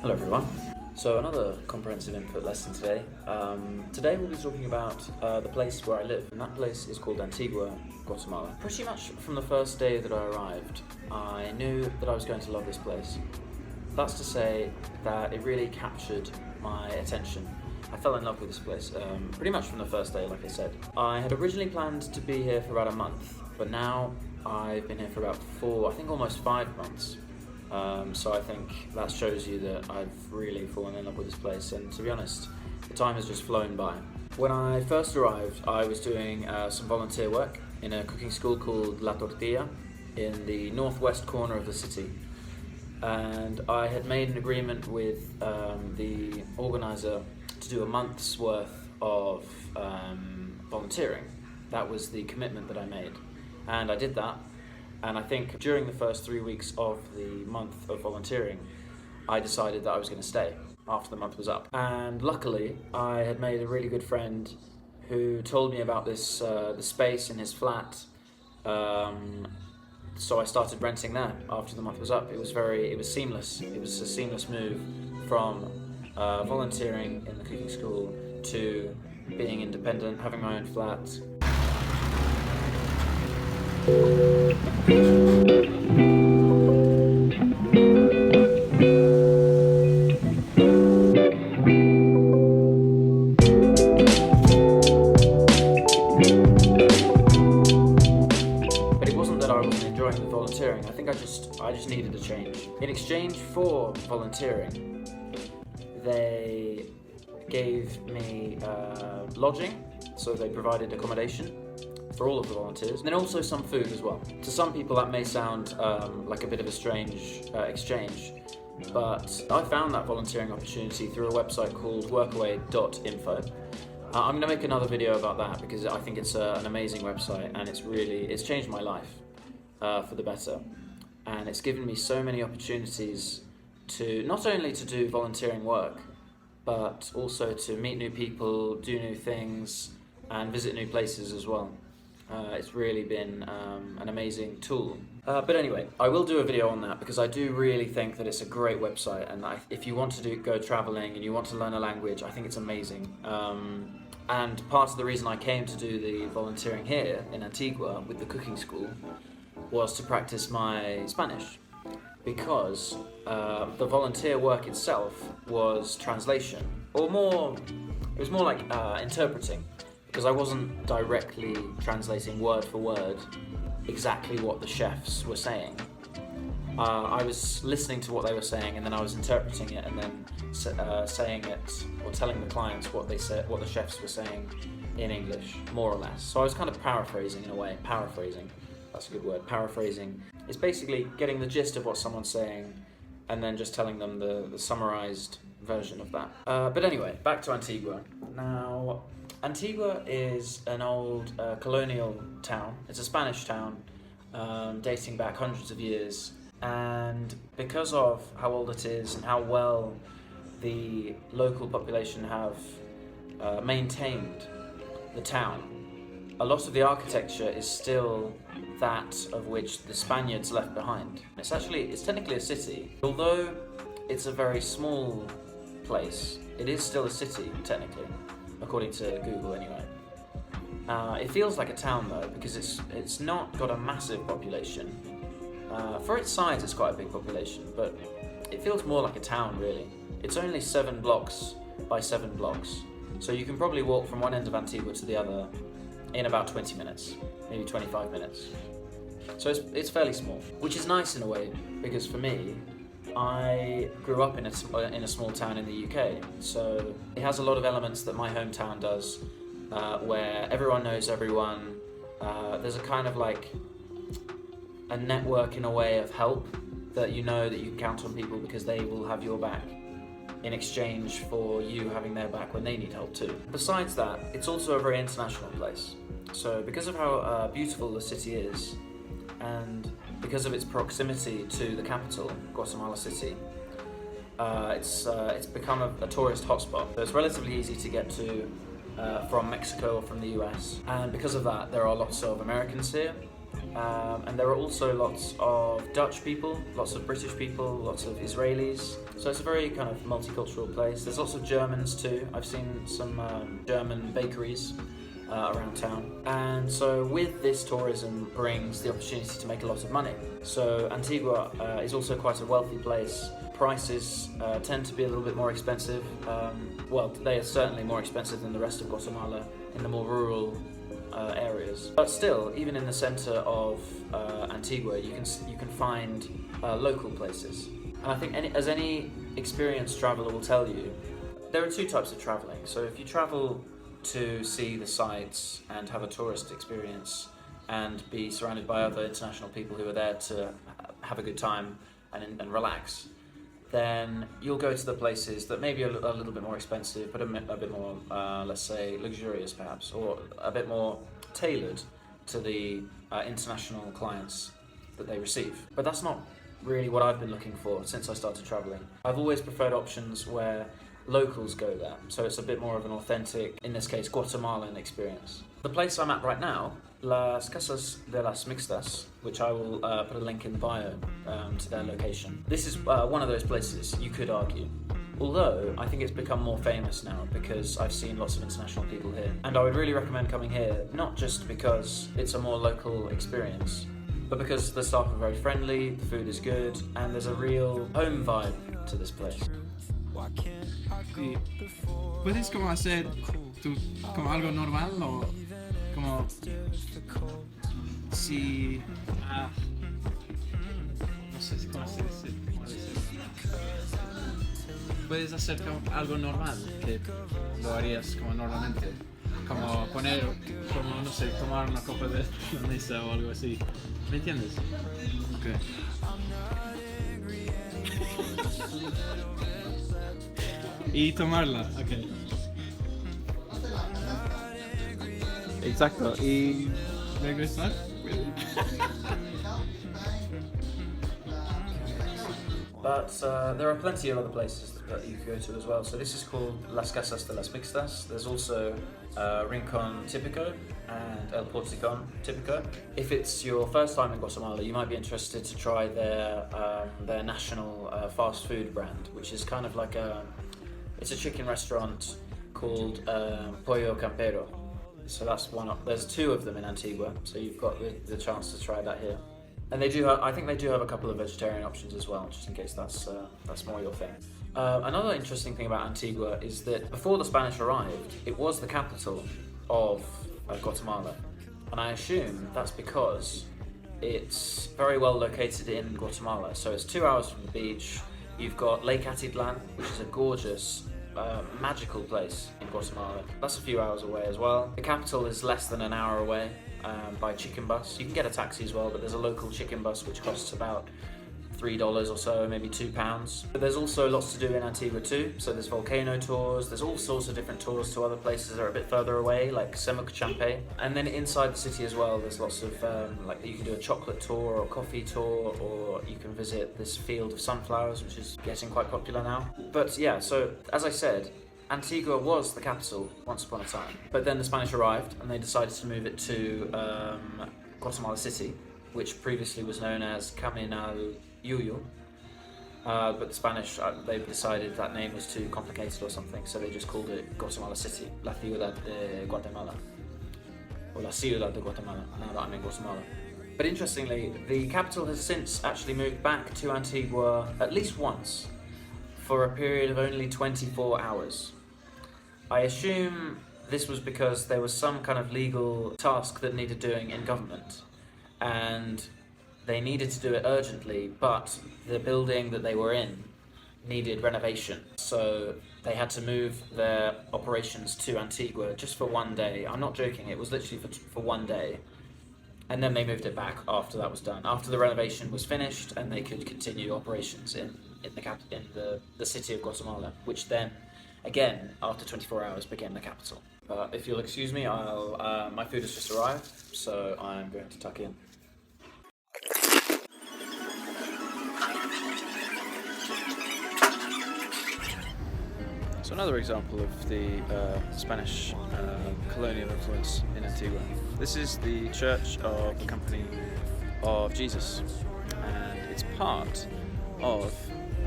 Hello everyone. So another comprehensive input lesson today. Today we'll be talking about the place where I live, and that place is called Antigua, Guatemala. Pretty much from the first day that I arrived, I knew that I was going to love this place. That's to say that it really captured my attention. I fell in love with this place pretty much from the first day, like I said. I had originally planned to be here for about a month, but now I've been here for about 4, I think almost 5 months. So I think that shows you that I've really fallen in love with this place, and to be honest, the time has just flown by. When I first arrived, I was doing some volunteer work in a cooking school called La Tortilla in the northwest corner of the city. And I had made an agreement with the organizer to do a month's worth of volunteering. That was the commitment that I made, and I did that. And I think during the first 3 weeks of the month of volunteering, I decided that I was going to stay after the month was up. And luckily, I had made a really good friend who told me about this the space in his flat. So I started renting there after the month was up. It was seamless. It was a seamless move from volunteering in the cooking school to being independent, having my own flat. But it wasn't that I wasn't enjoying the volunteering. I think I just needed a change. In exchange for volunteering, they gave me lodging, so they provided accommodation for all of the volunteers, and then also some food as well. To some people that may sound like a bit of a strange exchange, but I found that volunteering opportunity through a website called workaway.info. I'm going to make another video about that because I think it's an amazing website, and it's changed my life for the better, and it's given me so many opportunities to not only to do volunteering work, but also to meet new people, do new things, and visit new places as well. It's really been an amazing tool. But anyway, I will do a video on that because I do really think that it's a great website, and if you want to go traveling and you want to learn a language, I think it's amazing. And part of the reason I came to do the volunteering here in Antigua with the cooking school was to practice my Spanish, because the volunteer work itself was translation, or it was more like interpreting. Because I wasn't directly translating word for word exactly what the chefs were saying. I was listening to what they were saying, and then I was interpreting it, and then saying it or telling the clients what the chefs were saying in English, more or less. So I was kind of paraphrasing in a way. Paraphrasing, that's a good word. Paraphrasing is basically getting the gist of what someone's saying, and then just telling them the summarized version of that. But anyway, back to Antigua. Now, Antigua is an old colonial town. It's a Spanish town dating back hundreds of years, and because of how old it is and how well the local population have maintained the town, a lot of the architecture is still that of which the Spaniards left behind. It's technically a city. Although it's a very small place, it is still a city, technically, according to Google anyway. It feels like a town though, because it's not got a massive population. For its size, it's quite a big population, but it feels more like a town really. It's only 7 blocks by 7 blocks, so you can probably walk from one end of Antigua to the other in about 20 minutes, maybe 25 minutes. So it's fairly small, which is nice in a way, because for me, I grew up in a small town in the UK, so it has a lot of elements that my hometown does, where everyone knows everyone. There's a kind of like a network in a way of help, that you know that you can count on people because they will have your back in exchange for you having their back when they need help too. Besides that, it's also a very international place. So because of how beautiful the city is, and because of its proximity to the capital, Guatemala City, it's become a tourist hotspot. So it's relatively easy to get to from Mexico or from the US, and because of that there are lots of Americans here, and there are also lots of Dutch people, lots of British people, lots of Israelis. So it's a very kind of multicultural place. There's lots of Germans too. I've seen some German bakeries around town. And so with this, tourism brings the opportunity to make a lot of money. So Antigua is also quite a wealthy place. Prices tend to be a little bit more expensive. Well, they are certainly more expensive than the rest of Guatemala in the more rural areas. But still, even in the center of Antigua, you can find local places. And I think as any experienced traveler will tell you, there are two types of traveling. So if you travel to see the sights and have a tourist experience and be surrounded by other international people who are there to have a good time and relax, then you'll go to the places that maybe are a little bit more expensive, but a bit more, let's say, luxurious perhaps, or a bit more tailored to the international clients that they receive. But that's not really what I've been looking for since I started traveling. I've always preferred options where locals go there, so it's a bit more of an authentic, in this case, Guatemalan experience. The place I'm at right now, Las Casas de las Mixtas, which I will put a link in the bio to their location. This is one of those places, you could argue. Although, I think it's become more famous now because I've seen lots of international people here. And I would really recommend coming here, not just because it's a more local experience, but because the staff are very friendly, the food is good, and there's a real home vibe to this place. Sí. ¿Puedes como hacer como algo normal o como si no sé cómo se dice? Puedes hacer como algo normal que lo harías como normalmente, como poner, como no sé, tomar una copa de la mesa o algo así, ¿me entiendes? Okay. Y tomarla, ok. Exacto, y regresar. But there are plenty of other places that you can go to as well. So this is called Las Casas de las Mixtas. There's also Rincon Típico and El Porticon Típico. If it's your first time in Guatemala, you might be interested to try their national fast food brand, which is kind of like it's a chicken restaurant called Pollo Campero. So that's one. There's two of them in Antigua, so you've got the chance to try that here. And they do have, I think they do have a couple of vegetarian options as well, just in case that's more your thing. Another interesting thing about Antigua is that before the Spanish arrived, it was the capital of Guatemala. And I assume that's because it's very well located in Guatemala. So it's 2 hours from the beach. You've got Lake Atitlan, which is a gorgeous, magical place in Guatemala. That's a few hours away as well. The capital is less than an hour away by chicken bus. You can get a taxi as well, but there's a local chicken bus which costs about $3 or so, maybe £2. But there's also lots to do in Antigua too. So there's volcano tours, there's all sorts of different tours to other places that are a bit further away, like Semuc-Champe. And then inside the city as well, there's lots of, like you can do a chocolate tour or coffee tour, or you can visit this field of sunflowers, which is getting quite popular now. But yeah, so as I said, Antigua was the capital once upon a time. But then the Spanish arrived and they decided to move it to Guatemala City, which previously was known as Caminal Yuyu, but the Spanish, they decided that name was too complicated or something, so they just called it Guatemala City, La Ciudad de Guatemala, or La Ciudad de Guatemala, now that I'm in Guatemala. But interestingly, the capital has since actually moved back to Antigua at least once, for a period of only 24 hours. I assume this was because there was some kind of legal task that needed doing in government, and they needed to do it urgently, but the building that they were in needed renovation. So they had to move their operations to Antigua just for one day. I'm not joking, it was literally for one day. And then they moved it back after that was done, after the renovation was finished, and they could continue operations in the city of Guatemala, which then, again, after 24 hours, became the capital. If you'll excuse me, my food has just arrived, so I'm going to tuck in. So another example of the Spanish colonial influence in Antigua. This is the Church of the Company of Jesus, and it's part of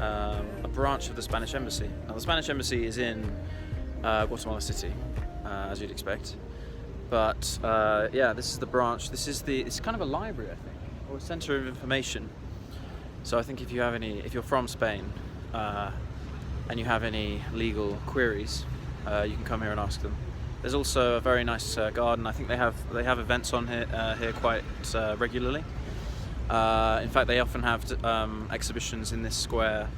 a branch of the Spanish Embassy. Now the Spanish Embassy is in Guatemala City, as you'd expect. But yeah, this is the branch. It's kind of a library, I think, or a centre of information. So I think if you're from Spain and you have any legal queries, you can come here and ask them. There's also a very nice garden. I think they have events on here quite regularly. In fact, they often have exhibitions in this square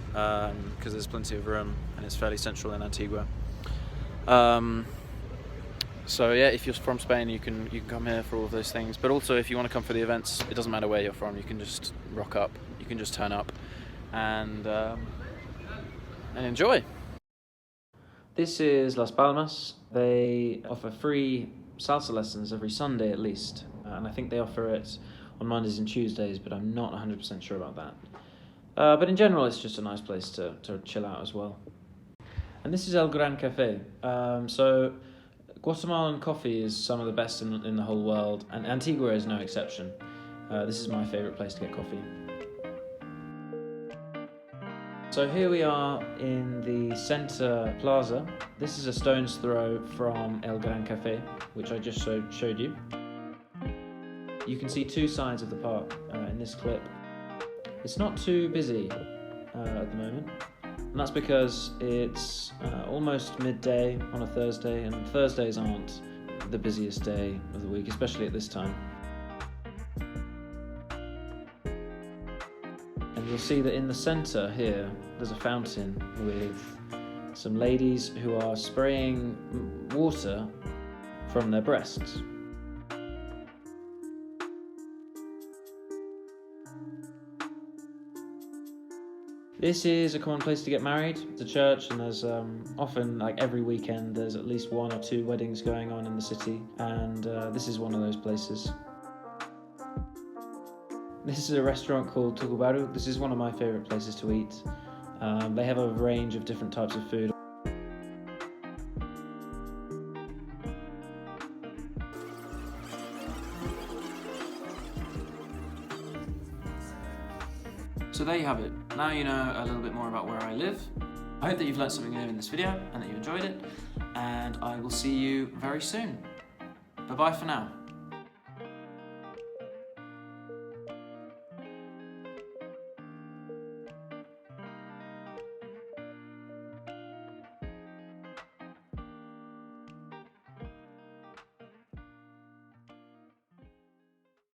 because there's plenty of room and it's fairly central in Antigua. So yeah, if you're from Spain, you can come here for all of those things. But also, if you want to come for the events, it doesn't matter where you're from. You can just rock up. You can just turn up and enjoy. This is Las Palmas. They offer free salsa lessons every Sunday at least, and I think they offer it on Mondays and Tuesdays, but I'm not 100% sure about that. But in general, it's just a nice place to chill out as well. And this is El Gran Café. So Guatemalan coffee is some of the best in the whole world, and Antigua is no exception. This is my favourite place to get coffee. So here we are in the Center Plaza. This is a stone's throw from El Gran Café, which I just showed you. You can see two sides of the park in this clip. It's not too busy at the moment, and that's because it's almost midday on a Thursday, and Thursdays aren't the busiest day of the week, especially at this time. And you'll see that in the centre here, there's a fountain with some ladies who are spraying water from their breasts. This is a common place to get married. It's a church, and there's often, like every weekend, there's at least 1 or 2 weddings going on in the city, and this is one of those places. This is a restaurant called Tucubaru. This is one of my favourite places to eat. They have a range of different types of food. So there you have it. Now you know a little bit more about where I live. I hope that you've learned something new in this video and that you enjoyed it, and I will see you very soon. Bye-bye for now.